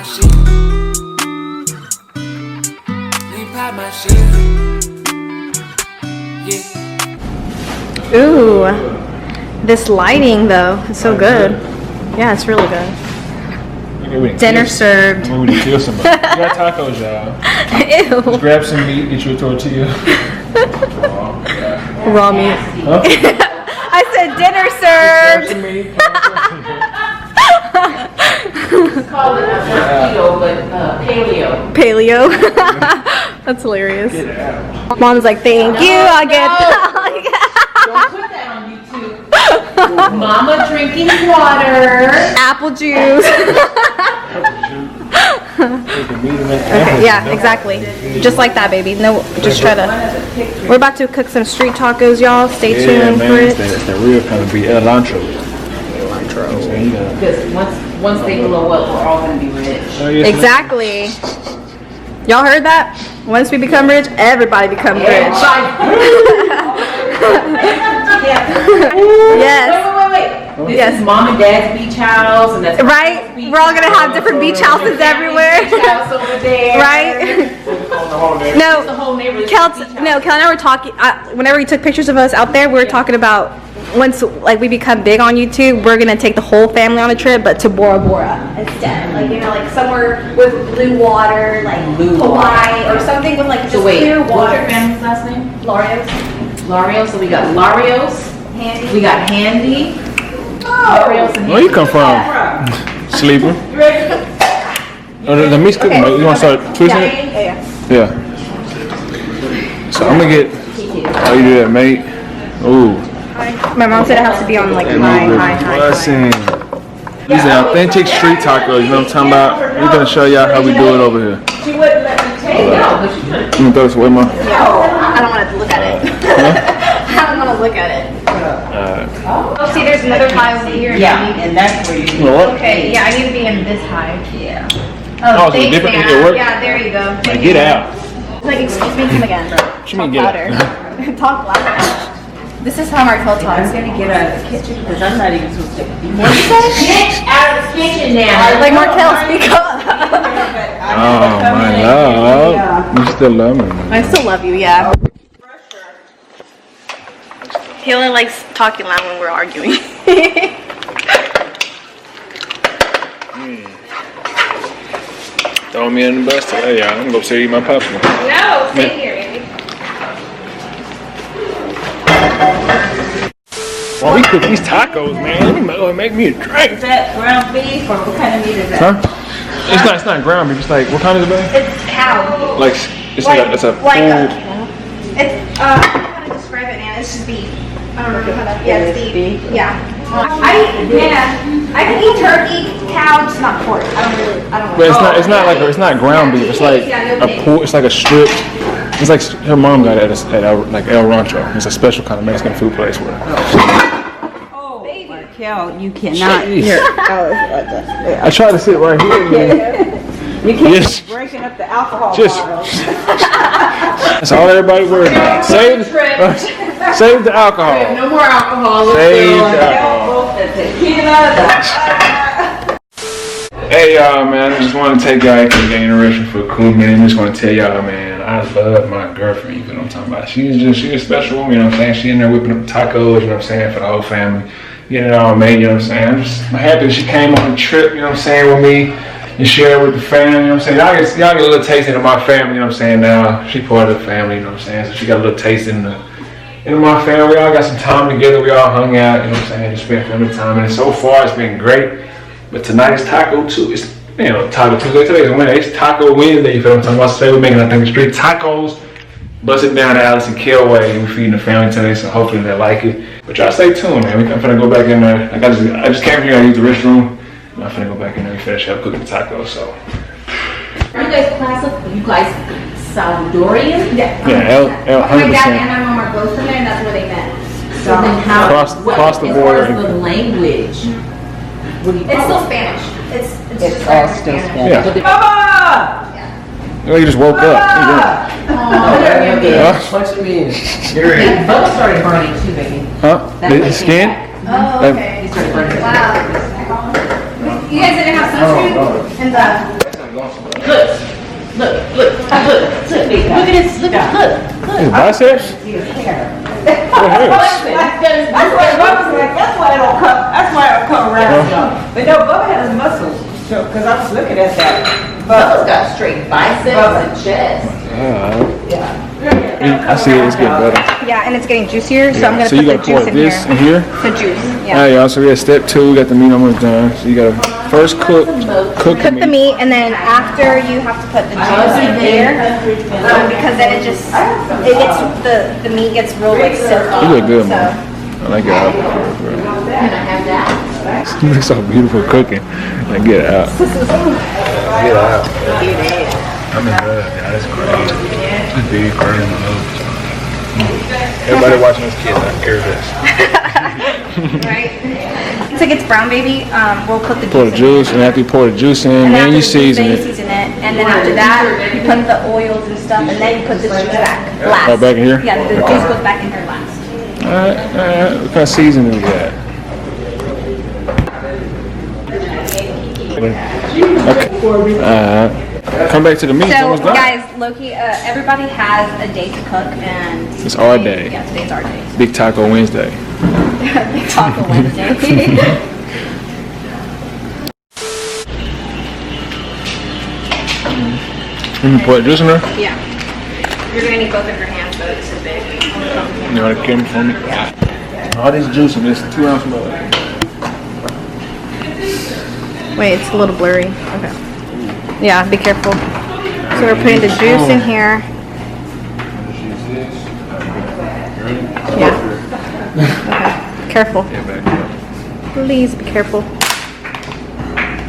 shit. Let me pop my shit. Yeah. Ooh, this lighting though is so good. Yeah, it's really good. Dinner served. We're gonna kill somebody. We got tacos, y'all. Ew. Just grab some meat, get you a tortilla. Raw meat. Huh? I said dinner Grab served. some meat. Call it a keto, but paleo. Paleo. That's hilarious. Mom's like, thank you. I get. Don't put that on YouTube. Mama drinking water. Apple juice. Okay, yeah, exactly. Just like that, baby. No, just try to. We're about to cook some street tacos, y'all. Stay tuned for it. It's the real kind of be El Antro. Because once they blow up, we're all gonna be rich. Exactly. Y'all heard that? Once we become rich, everybody becomes rich. Yes. Wait. This Yes. is mom and dad's beach house, and that's Right? We're all gonna have different beach houses everywhere. Beach house over there. Right? No. The whole neighborhood. Kel and I were talking, whenever we took pictures of us out there, we were talking about once like we become big on YouTube, we're gonna take the whole family on a trip, but to Bora Bora instead. Like, you know, like somewhere with blue water, like Hawaii or something with like just clear water. What's your family's last name? Larios. Lario. So we got Larios. Handy. We got Handy. Larios and Where you come from? Sleeping. The meat's cooking. Okay. You want to start twisting it? Yeah. Yeah. So I'm gonna get. Oh, you do that, mate. Ooh. My mom said it has to be on like high. Blessing. These are authentic street tacos. You know what I'm talking about? We're gonna show y'all how we do it over here. she wouldn't let me take it. No, but she could. I'm gonna throw this away, Mom. I don't want to look at it. I don't want to look at it. Oh, see, there's another high over here. Yeah, and that's where you. You know what? Okay, yeah, I need to be in this high. Yeah. Oh, so Thanks, different in Nana. your work? Yeah, there you go. Like, get out. Like, excuse me, come again. What you mean, Talk get louder. out? Talk louder. This is how Markel I'm talks. gonna get out of the kitchen because I'm not even supposed to. What did you say? Get out of the kitchen now. Like Markel, speak up. Oh, my love. You still love me, man. I still love you, yeah. He only likes talking loud when we're arguing. Throw me in the bus today, y'all. I'm gonna go upstairs and eat my popcorn. No, stay here, baby. While we cook these tacos, man, make me a drink. Is that ground beef or what kind of meat is that? Huh? It's not ground beef. It's like, what kind is it, babe? It's cow. Like, it's like it's a like full. It's I don't know how to describe it, man. It's just beef. I don't know how to. Yeah, it's beef. Yeah. I can eat turkey, cow, just not pork. I don't. But it's not ground beef. It's like a pool. It's like a strip. It's like her mom got it at like El Rancho. It's a special kind of Mexican food place where. Oh, Markel, you cannot. Jeez. I try to sit right here. You can't Yes. be breaking up the alcohol Just. bottles. That's all everybody worried about. Save the alcohol. No more alcohol. Save the alcohol. Hey y'all, man, I just want to take y'all from the interruption for a cool minute. I just want to tell y'all, man, I love my girlfriend, you know what I'm talking about. She's a special woman, you know what I'm saying? She in there whipping up tacos, you know what I'm saying, for the whole family. Getting it all made, you know what I'm saying? I'm happy that she came on the trip, you know what I'm saying, with me and share with the family, you know what I'm saying? Y'all get a little taste into my family, you know what I'm saying? Now, she part of the family, you know what I'm saying? So she got a little taste into my family. We all got some time together, we all hung out, you know what I'm saying? Just spent family time, and so far it's been great. But tonight is Taco Tuesday. It's, Taco Tuesday. Today's Wednesday. It's Taco Wednesday. You feel what I'm talking about? Today we're making, I think, street tacos. Bust it down to Alice and Kilway. We're feeding the family today, so hopefully they like it. But y'all stay tuned, man. I'm finna go back in there. Like I just came here. I used the restroom. I'm finna go back in there and finish up cooking the tacos. So. Are you guys classic? You guys Salvadorian? Yeah. Yeah, My 100%. dad and my mom are both from there, and that's where they met. So then how? Across the border. As far as the language, what do you It's call still it? Spanish. It's It's just all Spanish. still Spanish. Yeah. But Mama! You just woke up. What you mean? That boat started burning too, baby. Huh? That's The why it skin? came back. Oh, okay. It started burning. Wow. You guys didn't have sunscreen? And the Look at this. Look. His biceps? What hurts? That's why it don't come. That's why it don't come around. But no, Bubba has muscles. So, because I was looking at that. Bubba's got straight biceps and chest. I see it. It's getting better. Yeah, and it's getting juicier, so I'm gonna So put you the gotta pour juice in this here. in here. The juice. Yeah. Alright, y'all. So we got step 2. We got the meat almost done. So you gotta first cook Cook the meat, and then after you have to put the juice in there, because then it gets the meat gets real like silky. You look good, so. man. I like your outfit. Can I have that? You look so beautiful cooking. Like, get it out. Get it out. I'm in love, y'all. That's crazy. It's big, crazy. Everybody watching this kid, I care this. Right? Until it gets brown, baby, we'll put the juice Pour the juice, in. and after you pour the juice in, And then after you the juice, season then you it. season it, and then after that, you put the oils and stuff, and then you put the juice back last. Oh, back in here? Yeah, the juice goes back in here last. Alright. What kind of seasoning we got? Okay. Come back to the meat. So, Almost done. guys, Loki, everybody has a day to cook, and It's our day. Yeah, today's our day. Big Taco Wednesday. Big Taco Wednesday. You pour the juice in there? Yeah. You're gonna need both of your hands, so it's so big. You want to give for me? Yeah. All this juice in this 2 ounce mug. Wait, it's a little blurry. Okay. Yeah, be careful. So we're putting the juice in here. Yeah. Okay. Careful. Please be careful.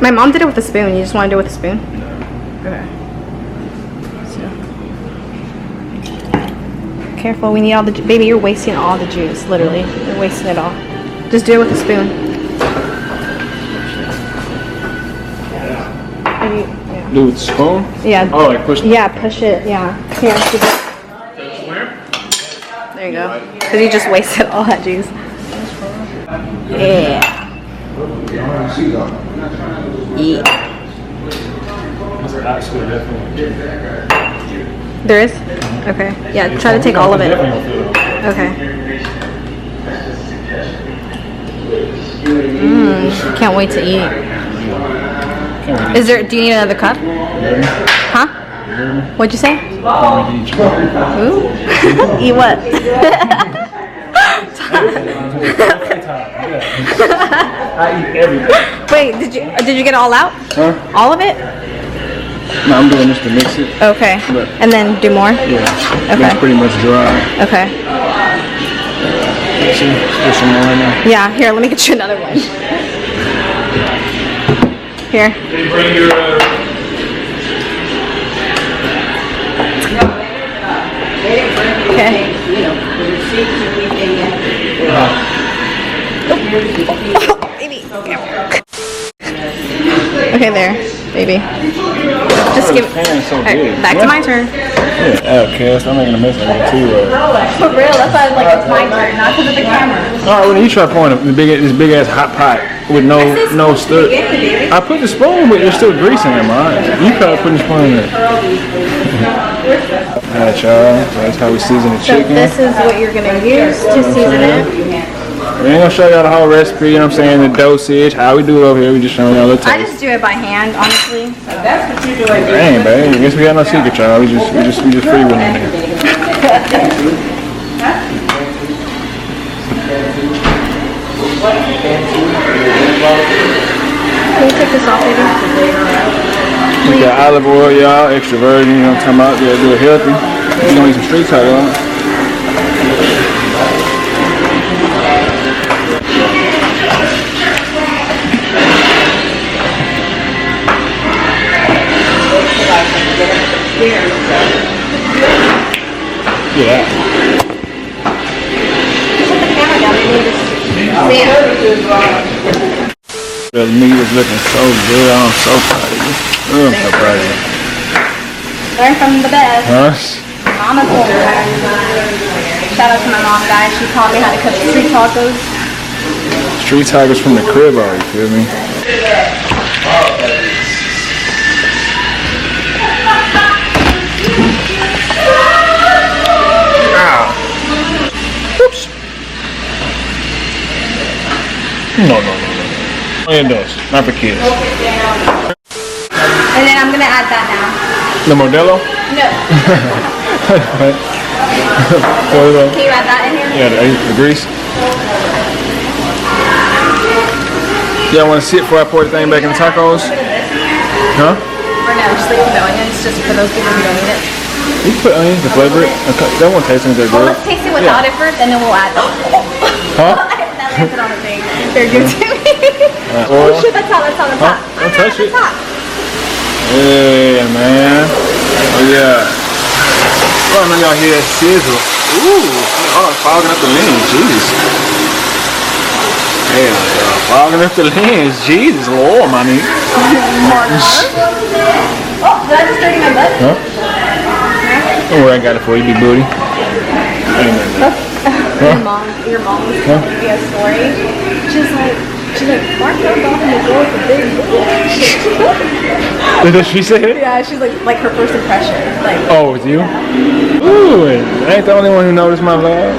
My mom did it with a spoon. You just want to do it with a spoon? Okay. So. Careful. We need all the baby. You're wasting all the juice. Literally, you're wasting it all. Just do it with a spoon. Yeah. Do it with the spoon? Yeah. Oh, like push. Yeah, push it. Yeah. Here. There you go. Because you just wasted all that juice. Yeah. There is? Okay. Yeah, try to take all of it. Okay. Can't wait to eat. Is there, do you need another cup? Huh? What'd you say? Ooh. Eat what? I eat everything. Wait, did you get it all out? Huh? All of it? No, I'm doing this to mix it. Okay. And then do more? Yeah. Okay. It's pretty much dry. Okay. See, there's some more right now. Yeah, here, let me get you another one. Here. They bring your. Okay. Baby. Okay, there, baby. Just give. Pan's so Alright, big. back to my turn. Yeah, outcast. I'm making a mess of it too. For real, that's why I was like, it's my turn, not because of the camera. All right, when you try pouring this big ass hot pot with no stir. I put the spoon, but there's still grease in it, man. You try putting the spoon in there. All right, y'all. So that's how we season the So chicken. this is what you're gonna use to season it. We ain't gonna show y'all the whole recipe, you know what I'm saying, the dosage, how we do it over here, we just showing y'all the taste. I just do it by hand, honestly. That's what you do. Like Dang, babe, I guess we got no secret, y'all. We just free with it. Can you take this off, baby? We got olive oil, y'all, extra virgin, you know what I'm talking about. We gotta do it healthy. We're gonna need some street taco on it. Yeah. The meat is looking so good. I'm so proud of you. Oh, I'm so proud of you. Learn from the best. Huh? Mama told me. Shout out to my mom, guys. She taught me how to cook street tacos. Street tacos from the crib, you feel me? No. Only adults, not for kids. And then I'm gonna add that now. The Modelo? No. Can you add that in here? Yeah, the grease. Y'all want to see it before I pour the thing back in the tacos? Huh? Or no, just leave the onions just for those people who don't eat it. You can put onions to flavor it. That won't taste anything good. Well, let's taste it without it first, and then we'll add them. Huh? That landed on the thing. They're good to me. Oil. Oh shit, that's hot, that's hot, that's hot. Don't touch it. That's hot. Yeah, man. Oh, yeah. Oh, I know y'all hear that sizzle. Ooh. Oh, it's fogging up the lens. Jesus. Damn, fogging up the lens. Jesus, Lord, my nigga. Oh, did I just dirty my butt? Huh? Don't worry, I got it for you, big booty. Your mom was telling me a story. She's like, Mark got off in the door with a big Did she say it? Yeah, she's like her first impression. Like, oh, with you? Yeah. Ooh, I ain't the only one who noticed my love.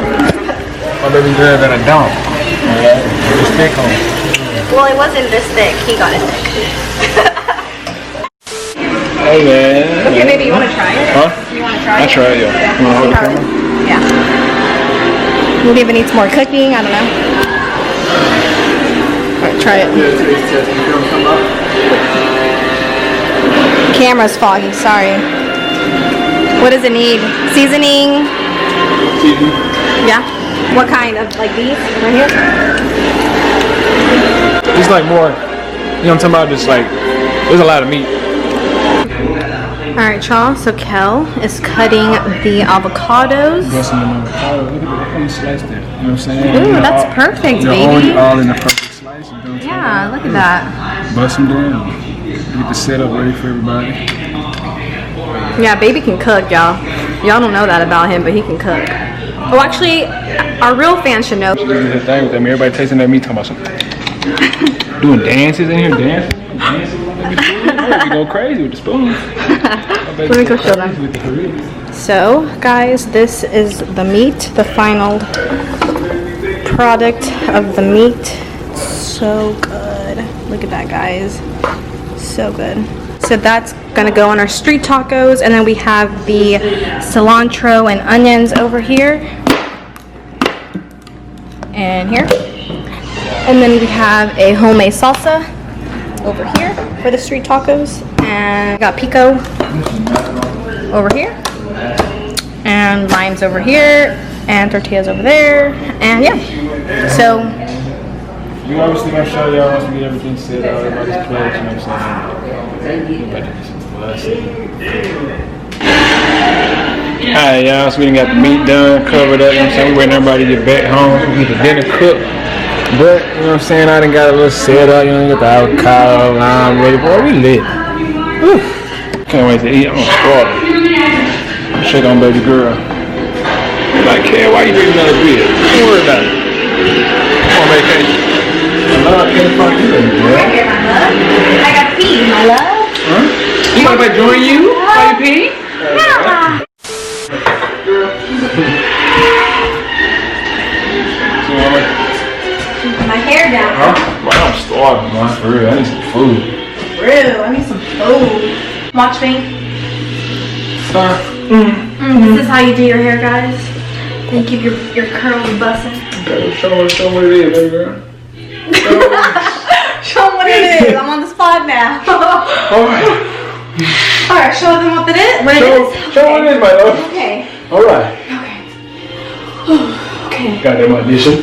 My baby girl that I don't. It's thick on. well, it wasn't this thick. He got it thick. Hey, man. Okay, maybe you want to try it? Huh? You want to try it? I try it, yeah. You want to hold the camera? Yeah. Maybe if it needs more cooking, I don't know. Alright, try it. Camera's foggy, sorry. What does it need? Seasoning? Seasoning. Yeah? What kind of, like these? Right here? Just like more, you know what I'm talking about? Just like, there's a lot of meat. Alright, y'all, so Kel is cutting the avocados. Look at the sliced it. You know what I'm saying? Ooh, that's perfect, baby. All in the perfect slice. Yeah, look at that. Bust them down. Get the setup ready for everybody. Yeah, baby can cook, y'all. Y'all don't know that about him, but he can cook. Oh, actually, our real fans should know. The thing with them, everybody tasting that meat, talking about something. Doing dances in here, dancing. You go crazy with the spoons. Let me go show them. So, guys, this is the meat, the final product of the meat. So good. Look at that, guys. So good. So that's gonna go on our street tacos, and then we have the cilantro and onions over here and here, and then we have a homemade salsa over here for the street tacos, and we got pico over here, and limes over here, and tortillas over there, and yeah. So we obviously gonna show y'all once we get everything set out about this pledge, you know what I'm saying? Alright, y'all, so we done got the meat done, covered up, you know what I'm saying? We waiting everybody to get back home, we get the dinner cooked. But, you know what I'm saying, I done got a little set up, you know, got the avocado, lime ready. Boy, we lit. Whew. Can't wait to eat, I'm starving. I'm shaking on baby girl. Like, Kay, why you drinking another beer? Don't worry about it. Come on, vacation. I can't find you, baby girl. I got pee, my love. Huh? You want me to join you? While you pee? Yeah. My hair down. Huh? Man, I'm starving, man. For real, I need some food. Real, I need some food. Watch me. This is how you do your hair, guys. Then keep your curls busting. Okay, show what it is, baby girl. Show them what it is. I'm on the spot now. Alright. Alright, show them what it is. Show what it is, my love. Okay. Alright. Okay. Got that audition.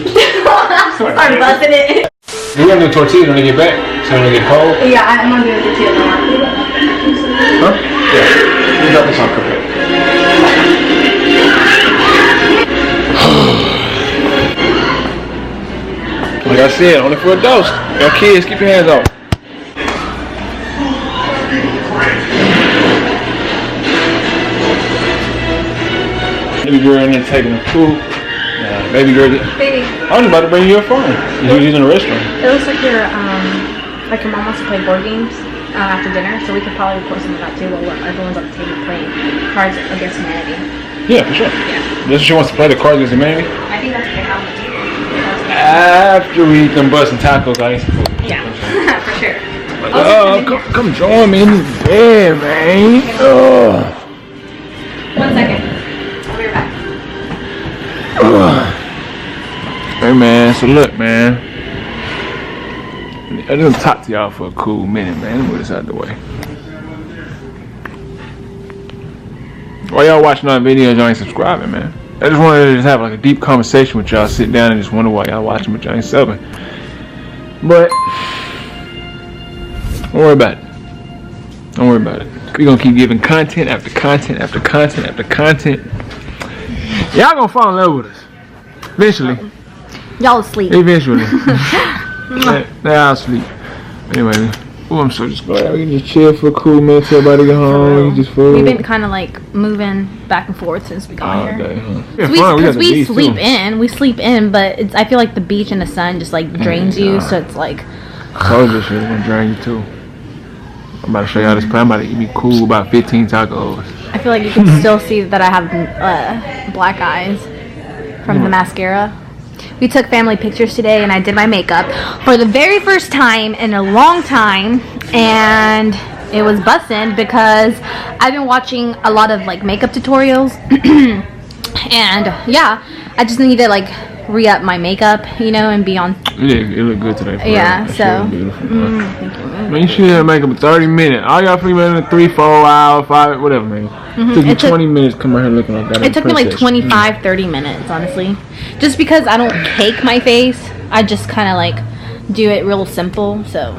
Start buzzing it. We're gonna do tortillas when they get back. So when they get cold. Yeah, I'm gonna do the tortilla tomorrow. Huh? Yeah. We got this on cooking. Like I said, only for adults. Y'all kids, keep your hands off. Baby girl in there taking a poop. Baby girl. Baby, I was about to bring you a phone. You was using the restroom. it looks like your mom wants to play board games after dinner, so we could probably record some of that too while everyone's at the table playing Cards Against Humanity. Yeah, for sure. Yeah. This is she wants to play the Cards Against Humanity. I think that's what they have on the table. After we eat them busting tacos, I eat some food. Yeah, for sure. Oh, come join me in the bed, man. Oh. 1 second. I'll be right back. Hey, man. So look, man. I didn't talk to y'all for a cool minute, man. Let me move this out of the way. While y'all watching our videos, y'all ain't subscribing, man. I just wanted to just have like a deep conversation with y'all. Sit down and just wonder why y'all watching, but y'all ain't subbing. But don't worry about it. Don't worry about it. We're gonna keep giving content after content after content after content. Y'all gonna fall in love with us. Eventually. Y'all asleep. Eventually. I'll sleep. Anyway. Oh, I'm so just glad we can just chill for a cool minute till everybody get home. We just food. We've been kind of like moving back and forth since we got here. Okay, huh? Because we sleep in. We sleep in, but I feel like the beach and the sun just like drains you. So it's like. I told you shit gonna drain you too. I'm about to show y'all this plan. I'm about to eat me cool about 15 tacos. I feel like you can still see that I have black eyes from the mascara. We took family pictures today and I did my makeup for the very first time in a long time, and it was bussin' because I've been watching a lot of like makeup tutorials and yeah, I just need to like re-up my makeup, you know, and be on. Yeah, it looked good today. Yeah, so beautiful, thank you. Man, you should have makeup in 30 minutes. All y'all free minutes, 3, 4 hours, 5, whatever, man. Took you 20 minutes to come out here looking like that. It took me like 25, 30 minutes, honestly. Just because I don't cake my face, I just kind of like do it real simple, so.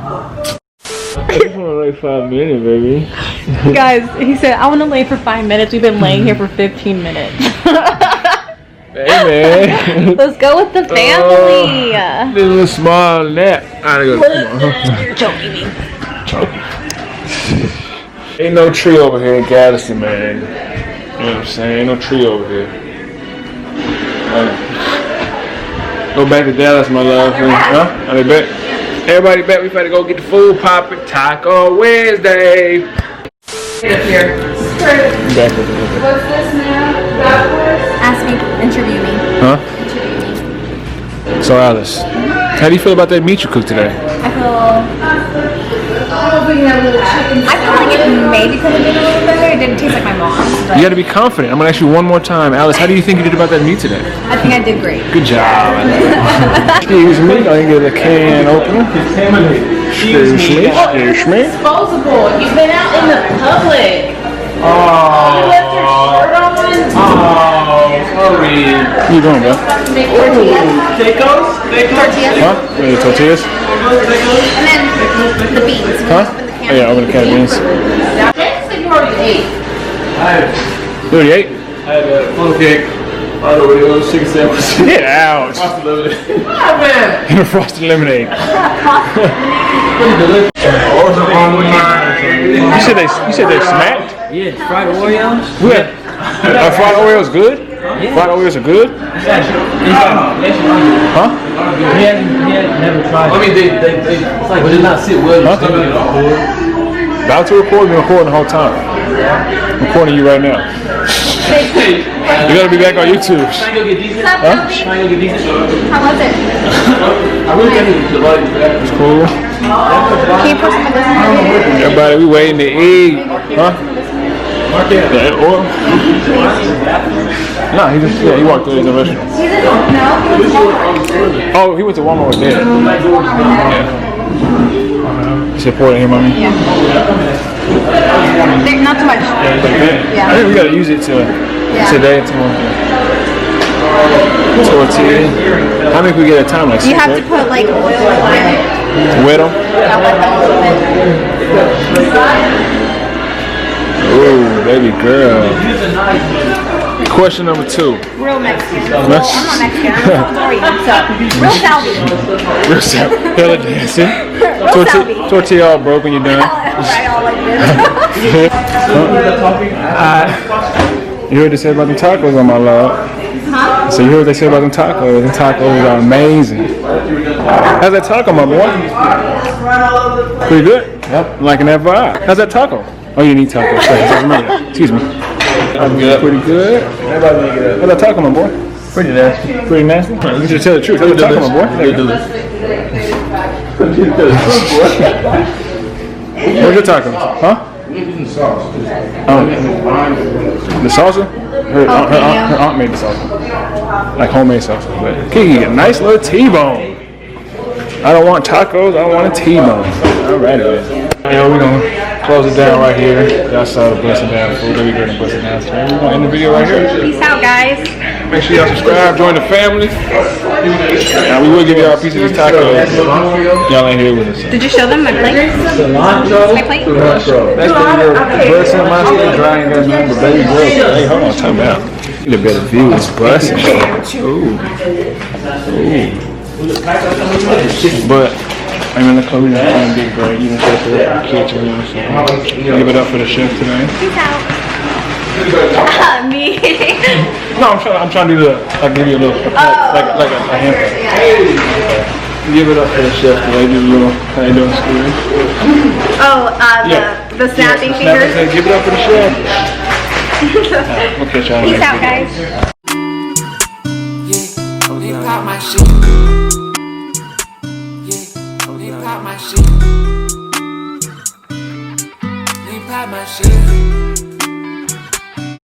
I just want to lay 5 minutes, baby. Guys, he said, I want to lay for 5 minutes. We've been laying here for 15 minutes. Hey, man. Let's go with the family. This little small nap. You're choking me. Ain't no tree over here in Gallatin, man. You know what I'm saying? Ain't no tree over here. Go back to Dallas, my love. Huh? Are they back? Everybody back. We better go get the food poppin'. Taco Wednesday. Get up here. Back with it. What's this now? Ask me, interview me. Huh? So Alice, how do you feel about that meat you cooked today? I feel like it maybe could have been a little better. It didn't taste like my mom's. But You gotta be confident. I'm gonna ask you one more time. Alice, how do you think you did about that meat today? I think I did great. Good job. Excuse me, I can get a can opener. Excuse me. Disposable. You've been out in the public. Oh, You left your shirt on. sorry. What you doing, bro? Make tortillas. Tortillas. Huh? Wait, tortillas? And then the beans. Huh? Oh, yeah, open the can of beans. James said you already ate. You already ate? I had a funnel cake, Oreos, chicken sandwich. Get out. Frosted lemonade. And a frosted lemonade. You said they smacked? Yeah, fried Oreos. What? Fried Oreos good? Yeah. Fried Oreos are good? Huh? He had never tried. I mean, they it's like, did not sit well. Huh? About to record? We're recording the whole time. I'm recording you right now. You gotta be back on YouTube. Trying to go get decent. Huh? Trying to go get decent. How was it? I really got to like that. It's cool. Can you put some of this in? Everybody, we waiting to eat. Huh? Yeah, oil? No, he walked through the restaurant. He didn't. No, he was Walmart. Oh, he went to Walmart with Dad. Yeah. Support him, mommy. Yeah. Not too much. Yeah. I think we gotta use it today and tomorrow. Tortilla. How many can we get at a time? Like You 6, have to right? put like oil in it. Wet them? Yeah, let them Ooh, baby girl. Question number 2. Real Mexican. Well, I'm not Mexican. I'm Salvadorian, so real Salvi. Real salad. Hella dancing. Real Salvi. Tortilla all broke when you're done. Right, all like this. You heard what they said about them tacos on my love. Huh? So you heard what they said about them tacos. The tacos are amazing. How's that taco, my boy? Pretty good? Yep. Liking that vibe. How's that taco? Oh, you need tacos. Sorry, I remember that. Excuse me. I'm good. Pretty good. How's that taco, my boy? Pretty nasty. Pretty nasty? You should tell the truth. Tell the truth, my boy. Where's your taco? Huh? The salsa? Her aunt made the salsa. Like homemade salsa. But Kiki, a nice little T-bone. I don't want tacos, I want a T-bone. Alright, man. Yeah, we're gonna close it down right here. Y'all saw the busting down food. We're gonna bust it down. So we're gonna end the video right here. Peace out, guys. Make sure y'all subscribe, join the family. We will give y'all a piece of these tacos. Y'all ain't here with us. Did you show them my plate? My plate? That's the busting my skin dry and got nothing but baby girl. Hey, hold on, time out. Get a better view. It's busting. Ooh. But I'm in the clothes and big break. You can take it up in the kitchen. Give it up for the chef today. Peace out. Me. No, I'm trying to do I'll give you a little, like a hamper. Give it up for the chef today. Do a little, how you doing, Scooter? The snapping fingers. Give it up for the chef. Okay, y'all. Peace out, guys. Pop my shit. Yeah, pop my shit. Pop my shit.